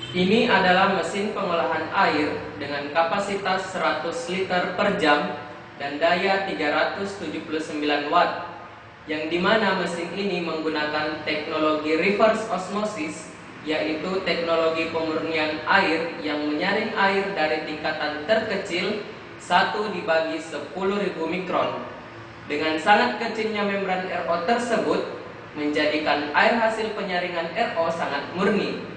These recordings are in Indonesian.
Ini adalah mesin pengolahan air dengan kapasitas 100 liter per jam dan daya 379 watt, yang dimana mesin ini menggunakan teknologi reverse osmosis, yaitu teknologi pemurnian air yang menyaring air dari tingkatan terkecil 1 dibagi 10.000 mikron. Dengan sangat kecilnya membran RO tersebut menjadikan air hasil penyaringan RO sangat murni,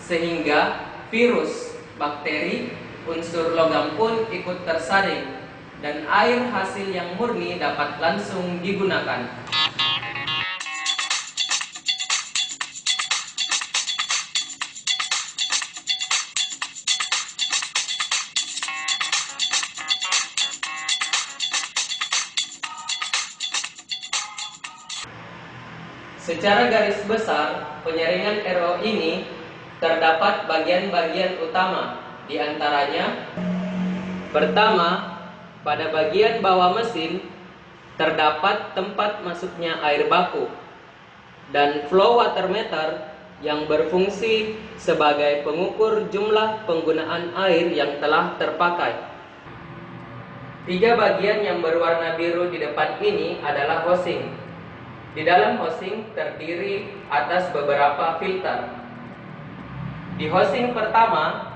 sehingga virus, bakteri, unsur logam pun ikut tersaring dan air hasil yang murni dapat langsung digunakan. Secara garis besar, penyaringan RO ini terdapat bagian-bagian utama, di antaranya: pertama, pada bagian bawah mesin terdapat tempat masuknya air baku dan flow water meter yang berfungsi sebagai pengukur jumlah penggunaan air yang telah terpakai. 3 bagian yang berwarna biru di depan ini adalah hosing. Di dalam hosing terdiri atas beberapa filter. Di hosing pertama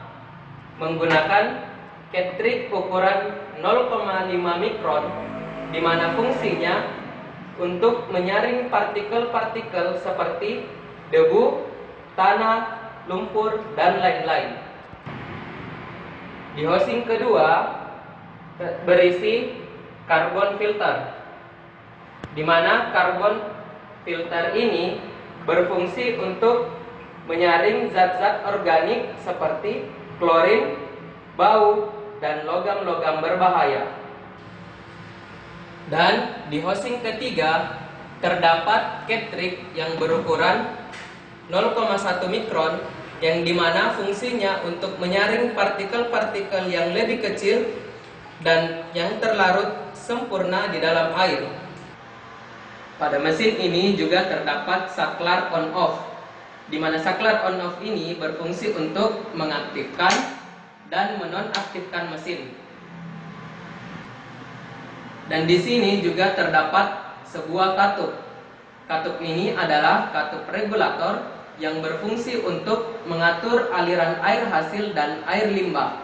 menggunakan cartridge ukuran 0,5 mikron, di mana fungsinya untuk menyaring partikel-partikel seperti debu, tanah, lumpur, dan lain-lain. Di hosing kedua berisi carbon filter, di mana karbon filter ini berfungsi untuk menyaring zat-zat organik seperti klorin, bau, dan logam-logam berbahaya. Dan di hosing ketiga terdapat cartridge yang berukuran 0,1 mikron, yang dimana fungsinya untuk menyaring partikel-partikel yang lebih kecil dan yang terlarut sempurna di dalam air. Pada mesin ini juga terdapat saklar on-off, di mana saklar on-off ini berfungsi untuk mengaktifkan dan menonaktifkan mesin. Dan di sini juga terdapat sebuah katup. Katup ini adalah katup regulator yang berfungsi untuk mengatur aliran air hasil dan air limbah.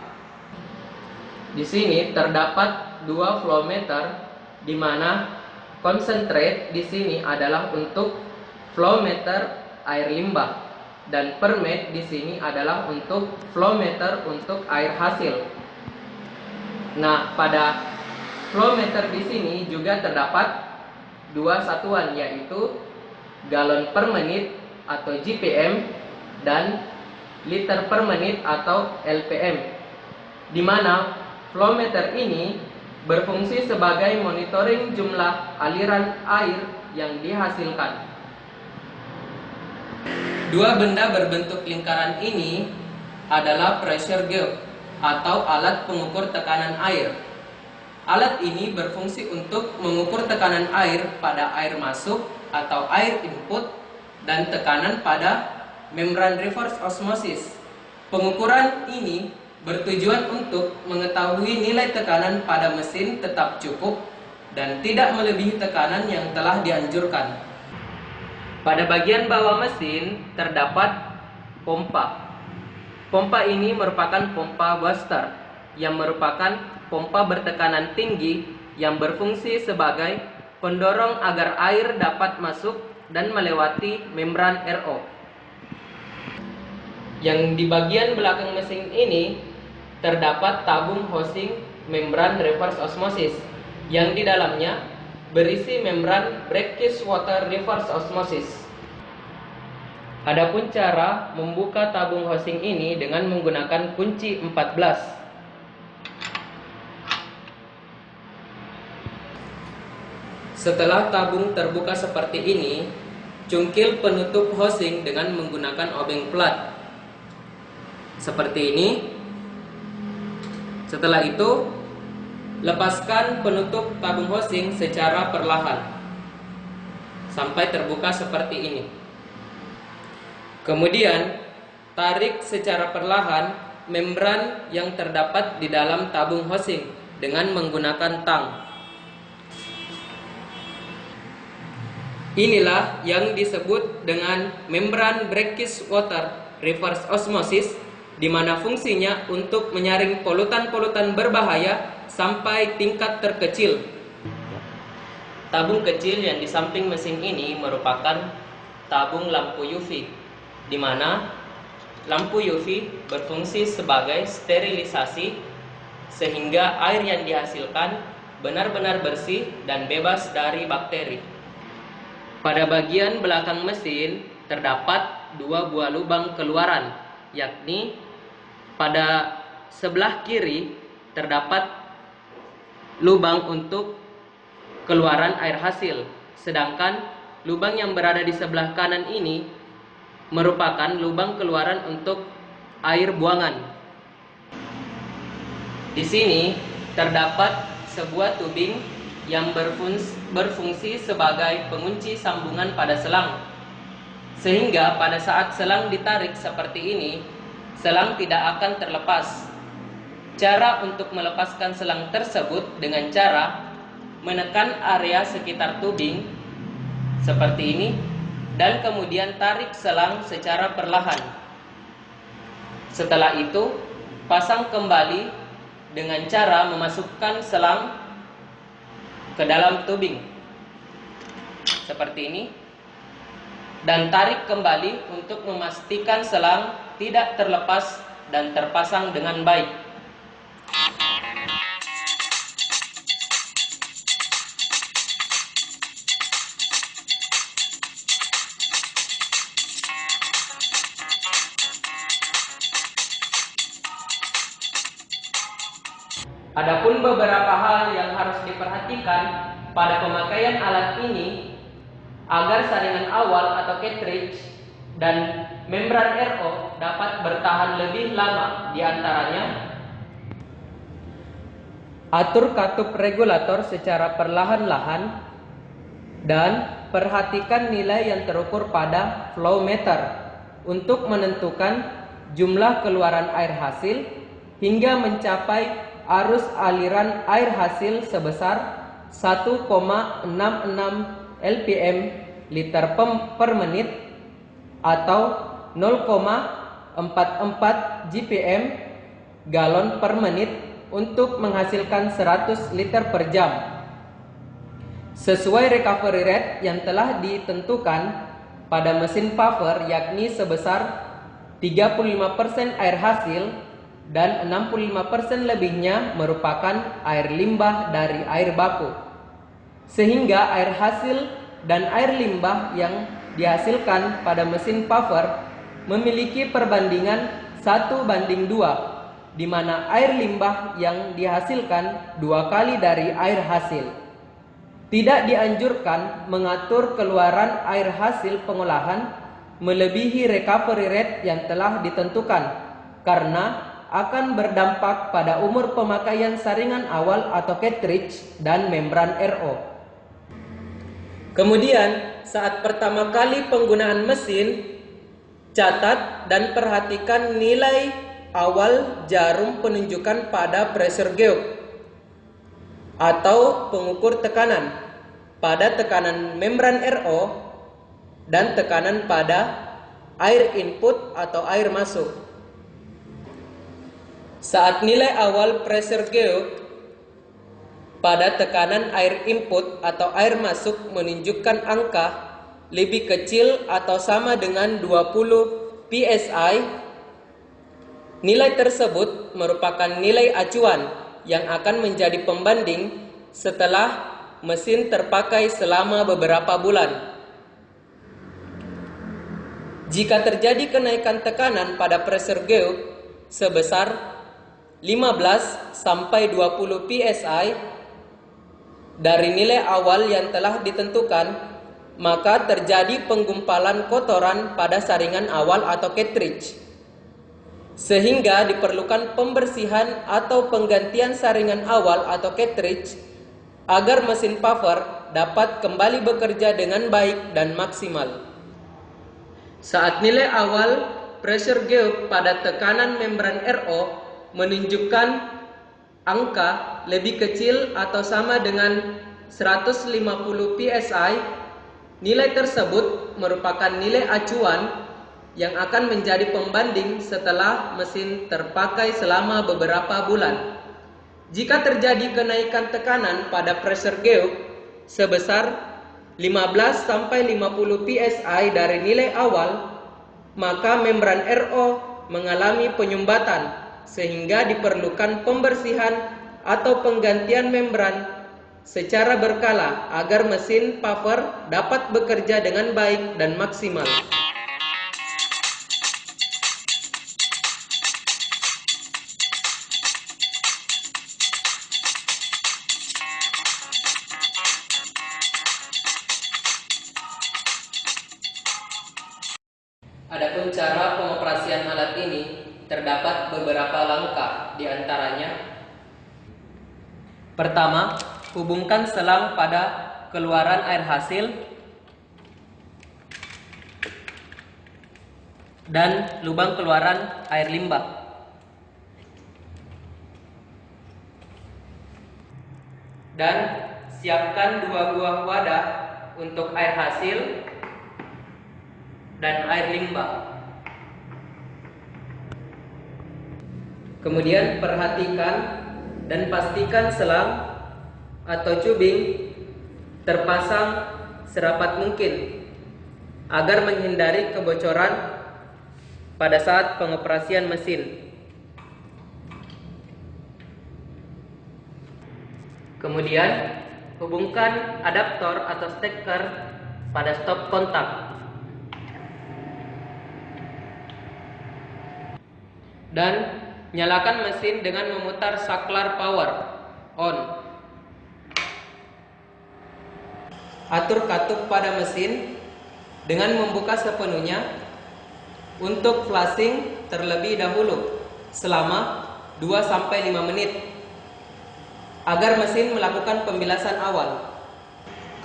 Di sini terdapat 2 flow meter, di mana concentrate di sini adalah untuk flow meter air limbah dan permeate di sini adalah untuk flow meter untuk air hasil. Nah, pada flow meter di sini juga terdapat 2 satuan, yaitu galon per menit atau GPM dan liter per menit atau LPM, di mana flow meter ini berfungsi sebagai monitoring jumlah aliran air yang dihasilkan. 2 benda berbentuk lingkaran ini adalah pressure gauge atau alat pengukur tekanan air. Alat ini berfungsi untuk mengukur tekanan air pada air masuk atau air input dan tekanan pada membran reverse osmosis. Pengukuran ini bertujuan untuk mengetahui nilai tekanan pada mesin tetap cukup dan tidak melebihi tekanan yang telah dianjurkan. Pada bagian bawah mesin terdapat pompa. Pompa ini merupakan pompa booster, yang merupakan pompa bertekanan tinggi yang berfungsi sebagai pendorong agar air dapat masuk dan melewati membran RO. Yang di bagian belakang mesin ini terdapat tabung hosing membran reverse osmosis, yang di dalamnya berisi membran brackish water reverse osmosis. Adapun cara membuka tabung hosing ini dengan menggunakan kunci 14. Setelah tabung terbuka seperti ini, cungkil penutup hosing dengan menggunakan obeng plat seperti ini. Setelah itu, lepaskan penutup tabung hosing secara perlahan sampai terbuka seperti ini. Kemudian, tarik secara perlahan membran yang terdapat di dalam tabung hosing dengan menggunakan tang. Inilah yang disebut dengan membran brackish water reverse osmosis, di mana fungsinya untuk menyaring polutan-polutan berbahaya sampai tingkat terkecil. Tabung kecil yang di samping mesin ini merupakan tabung lampu UV, di mana lampu UV berfungsi sebagai sterilisasi sehingga air yang dihasilkan benar-benar bersih dan bebas dari bakteri. Pada bagian belakang mesin terdapat 2 buah lubang keluaran, yakni pada sebelah kiri terdapat lubang untuk keluaran air hasil, sedangkan lubang yang berada di sebelah kanan ini merupakan lubang keluaran untuk air buangan. Di sini terdapat sebuah tubing yang berfungsi sebagai pengunci sambungan pada selang, sehingga pada saat selang ditarik seperti ini, selang tidak akan terlepas. Cara untuk melepaskan selang tersebut dengan cara menekan area sekitar tubing seperti ini dan kemudian tarik selang secara perlahan. Setelah itu, pasang kembali dengan cara memasukkan selang ke dalam tubing seperti ini dan tarik kembali untuk memastikan selang tidak terlepas dan terpasang dengan baik. Adapun beberapa hal yang harus diperhatikan pada pemakaian alat ini agar saringan awal atau cartridge dan membran RO dapat bertahan lebih lama, diantaranya atur katup regulator secara perlahan-lahan dan perhatikan nilai yang terukur pada flow meter untuk menentukan jumlah keluaran air hasil hingga mencapai arus aliran air hasil sebesar 1,66 LPM liter per menit atau 0,44 GPM galon per menit untuk menghasilkan 100 liter per jam. Sesuai recovery rate yang telah ditentukan pada mesin puffer, yakni sebesar 35% air hasil dan 65% lebihnya merupakan air limbah dari air baku, sehingga air hasil dan air limbah yang dihasilkan pada mesin puffer memiliki perbandingan 1:2, di mana air limbah yang dihasilkan 2 kali dari air hasil. Tidak dianjurkan mengatur keluaran air hasil pengolahan melebihi recovery rate yang telah ditentukan, karena akan berdampak pada umur pemakaian saringan awal atau cartridge dan membran RO. Kemudian, saat pertama kali penggunaan mesin, catat dan perhatikan nilai awal jarum penunjukan pada pressure gauge atau pengukur tekanan pada tekanan membran RO dan tekanan pada air input atau air masuk. Saat nilai awal pressure gauge pada tekanan air input atau air masuk menunjukkan angka lebih kecil atau sama dengan 20 PSI, nilai tersebut merupakan nilai acuan yang akan menjadi pembanding setelah mesin terpakai selama beberapa bulan. Jika terjadi kenaikan tekanan pada pressure gauge sebesar 15 sampai 20 PSI dari nilai awal yang telah ditentukan, maka terjadi penggumpalan kotoran pada saringan awal atau cartridge, sehingga diperlukan pembersihan atau penggantian saringan awal atau cartridge agar mesin puffer dapat kembali bekerja dengan baik dan maksimal. Saat nilai awal pressure gauge pada tekanan membran RO menunjukkan angka lebih kecil atau sama dengan 150 psi, nilai tersebut merupakan nilai acuan yang akan menjadi pembanding setelah mesin terpakai selama beberapa bulan. Jika terjadi kenaikan tekanan pada pressure gauge sebesar 15-50 psi dari nilai awal, maka membran RO mengalami penyumbatan sehingga diperlukan pembersihan atau penggantian membran secara berkala agar mesin puffer dapat bekerja dengan baik dan maksimal. Adapun cara pengoperasian alat ini terdapat beberapa langkah, di antaranya: pertama, hubungkan selang pada keluaran air hasil dan lubang keluaran air limbah. Dan siapkan 2 buah wadah untuk air hasil dan air limbah. Kemudian perhatikan dan pastikan selang atau tubing terpasang serapat mungkin agar menghindari kebocoran pada saat pengoperasian mesin. Kemudian hubungkan adaptor atau steker pada stop kontak. Dan nyalakan mesin dengan memutar saklar power on. Atur katup pada mesin dengan membuka sepenuhnya untuk flushing terlebih dahulu selama 2-5 menit agar mesin melakukan pembilasan awal.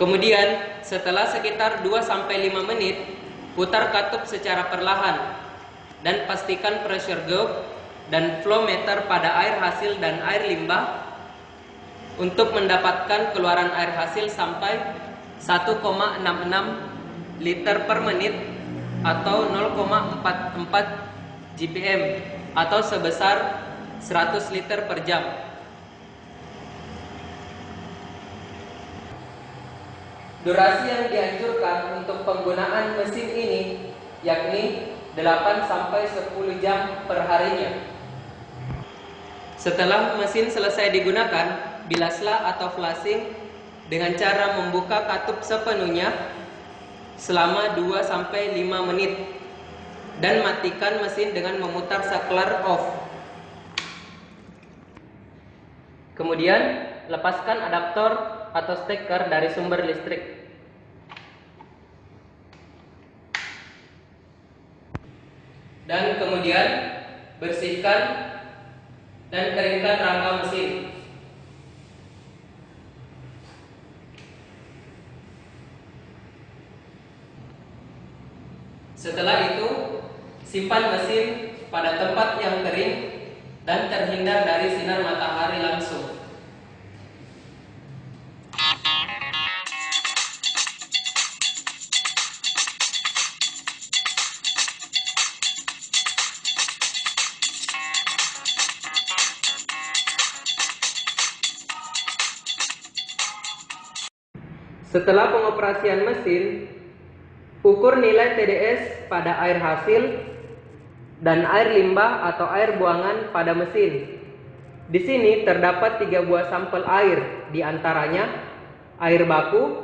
Kemudian setelah sekitar 2-5 menit, putar katup secara perlahan dan pastikan pressure gauge dan flow meter pada air hasil dan air limbah untuk mendapatkan keluaran air hasil sampai 1,66 liter per menit atau 0,44 GPM atau sebesar 100 liter per jam. Durasi yang dianjurkan untuk penggunaan mesin ini yakni 8-10 jam per harinya. Setelah mesin selesai digunakan, bilaslah atau flushing dengan cara membuka katup sepenuhnya selama 2-5 menit dan matikan mesin dengan memutar saklar off. Kemudian lepaskan adaptor atau steker dari sumber listrik. Dan kemudian bersihkan dan keringkan rangka mesin. Setelah itu, simpan mesin pada tempat yang kering dan terhindar dari sinar matahari langsung. Setelah pengoperasian mesin, ukur nilai TDS pada air hasil dan air limbah atau air buangan pada mesin. Di sini terdapat 3 buah sampel air, di antaranya air baku,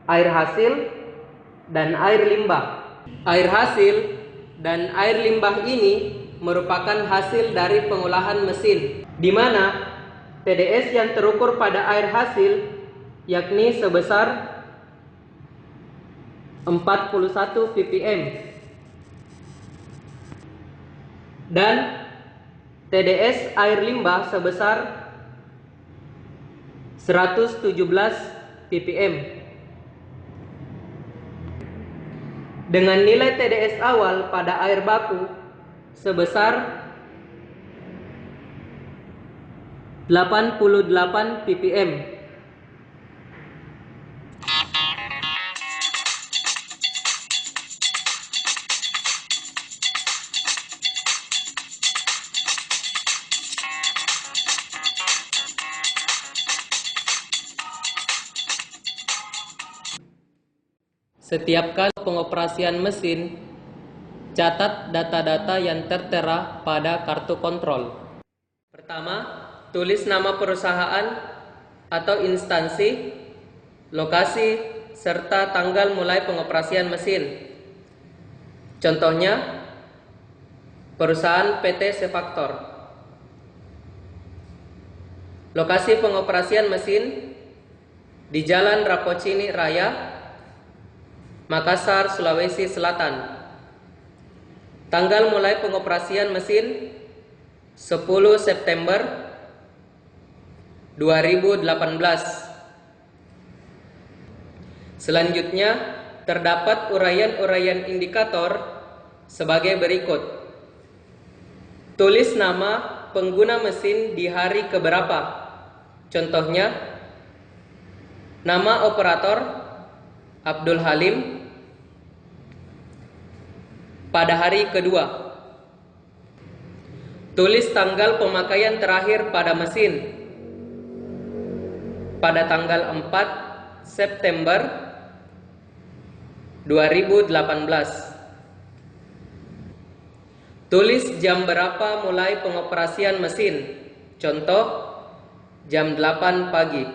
air hasil, dan air limbah. Air hasil dan air limbah ini merupakan hasil dari pengolahan mesin, di mana TDS yang terukur pada air hasil yakni sebesar 41 ppm dan TDS air limbah sebesar 117 ppm. dengan nilai TDS awal pada air baku sebesar 88 ppm. Setiap kali pengoperasian mesin, catat data-data yang tertera pada kartu kontrol. Pertama, tulis nama perusahaan atau instansi, lokasi, serta tanggal mulai pengoperasian mesin. Contohnya, perusahaan PT Sefaktor. Lokasi pengoperasian mesin di Jalan Rapocini Raya, Makassar, Sulawesi Selatan. Tanggal mulai pengoperasian mesin 10 September 2018. Selanjutnya, terdapat uraian-uraian indikator sebagai berikut. Tulis nama pengguna mesin di hari keberapa. Contohnya, nama operator Abdul Halim pada hari kedua. Tulis tanggal pemakaian terakhir pada mesin pada tanggal 4 September 2018. Tulis jam berapa mulai pengoperasian mesin. Contoh, jam 8 pagi.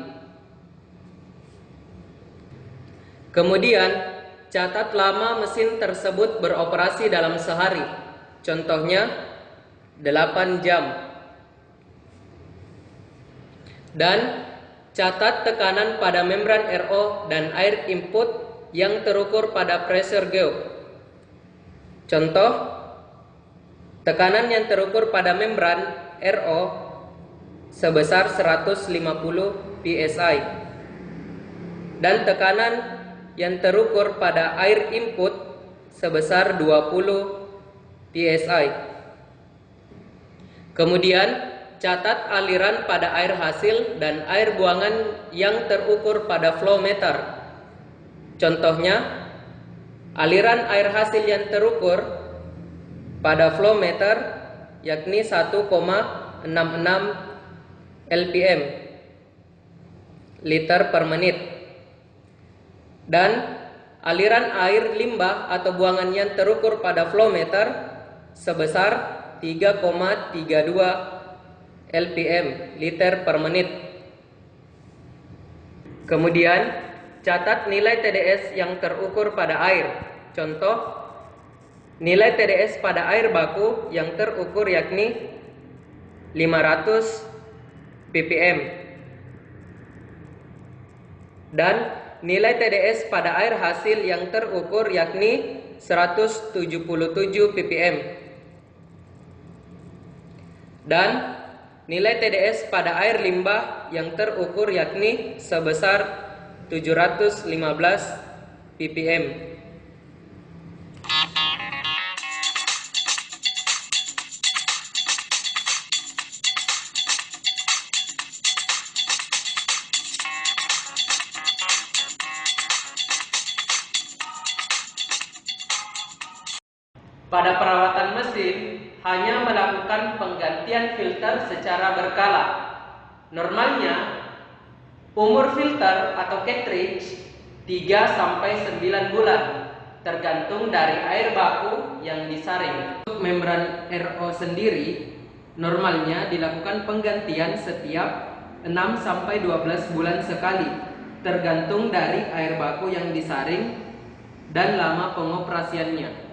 Kemudian, catat lama mesin tersebut beroperasi dalam sehari. Contohnya, 8 jam. Dan catat tekanan pada membran RO dan air input yang terukur pada pressure gauge. Contoh, tekanan yang terukur pada membran RO sebesar 150 psi dan tekanan yang terukur pada air input sebesar 20 psi. Kemudian, catat aliran pada air hasil dan air buangan yang terukur pada flow meter. Contohnya, aliran air hasil yang terukur pada flow meter yakni 1,66 lpm liter per menit, dan aliran air limbah atau buangan yang terukur pada flow meter sebesar 3,32 lpm liter per menit. Kemudian, catat nilai TDS yang terukur pada air. Contoh, nilai TDS pada air baku yang terukur yakni 500 ppm dan nilai TDS pada air hasil yang terukur yakni 177 ppm dan nilai TDS pada air limbah yang terukur yakni sebesar 715 ppm. Pada perawatan mesin, hanya melakukan penggantian filter secara berkala. Normalnya, umur filter atau cartridge 3-9 bulan, tergantung dari air baku yang disaring. Untuk membran RO sendiri, normalnya dilakukan penggantian setiap 6-12 bulan sekali, tergantung dari air baku yang disaring dan lama pengoperasiannya.